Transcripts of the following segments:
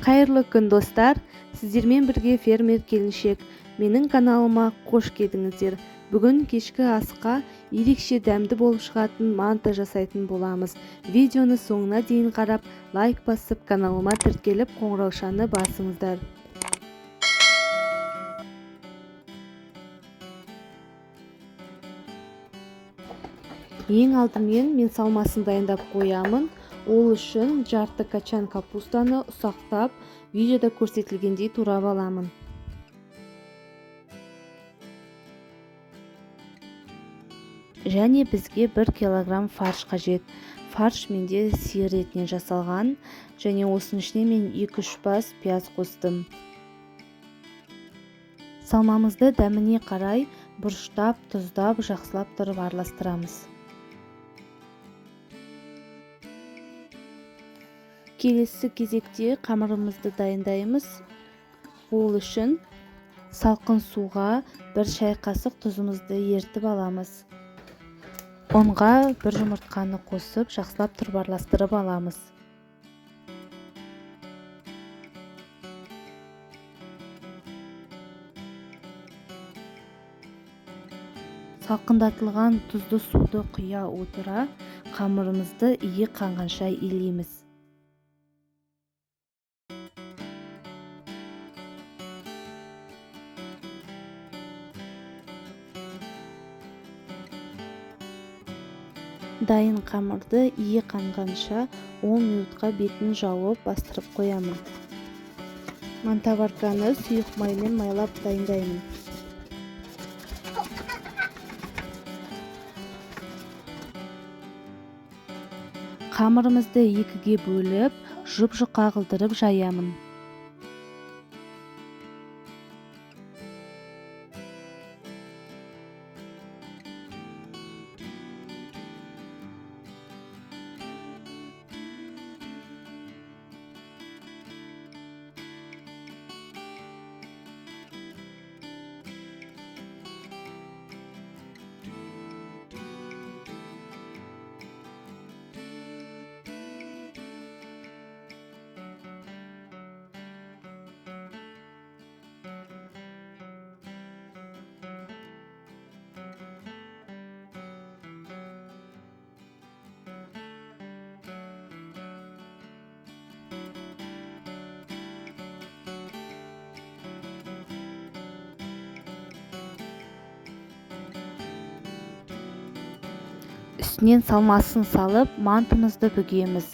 Қайырлы күн достар, сіздермен бірге фермер келіншек. Менің каналыма қош келдіңіздер. Бүгін кешкі асқа ерекше дәмді болып шығатын манты жасайтын боламыз. Видеоны соңына дейін қарап, лайк басып, каналыма тіркеліп, қоңыраушаны басыңыздар. Ең алдымен мен салмасын дайындап қоямын. Ол үшін жарты качан капустаны ұсақтап, видеода көрсетілгендей турап аламын. Және бізге 1 килограмм фарш қажет. Фарш менде сиыр етінен жасалған, және осының ішіне мен 2-3 бас пияз қостым. Салмамызды дәміне қарай бұрыштап, тұздап, жақсылап тұрып араластырамыз. Келесі кезекте қамырымызды дайындаймыз. Ол үшін салқын суға 1 шай қасық тұзымызды ертіп аламыз. Онға 1 жұмыртқаны қосып, жақсылап тұрып араластырып аламыз. Салқындатылған тұзды суды құя отыра, қамырымызды иек қанғанша илейміз. Дайын қамырды иек қанғанша 10 минутқа бетін жауып бастырып қоямын. Мантаварканы сұйық маймен майлап дайындаймын. Қамырымызды 2-ге бөліп, жұп-жұқа қылдырып жаямын. Үстінен салмасын салып, мантымызды бүгеміз.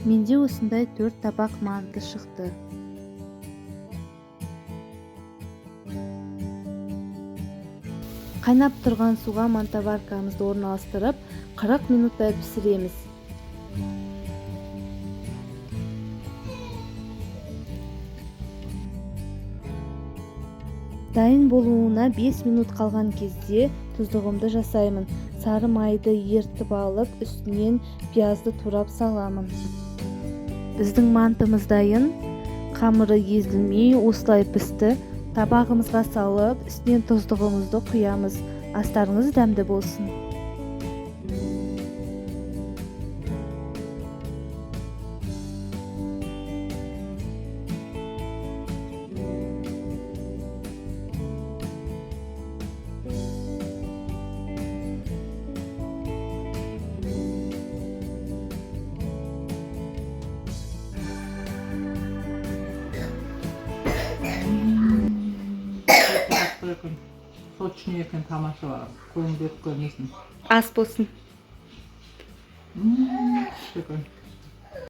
Менде осындай 4 табақ манты шықты. Қайнап тұрған суға мантоваркамызды орналастырып 40 минуттай пісіреміз. Дайын болуына 5 минут қалған кезде тұздығымды жасаймын. Сары майды ертіп алып, үстінен пиязды турап саламын. Біздің мантымыз дайын. Қамыры езілмей осылай пісті. Табағымызға салып, үстінен тұздығымызды құямыз. Астарыңыз дәмді болсын. Сочный екен, тамаша. Қолың беріп көрмесін. Ас болсын. Шүкір.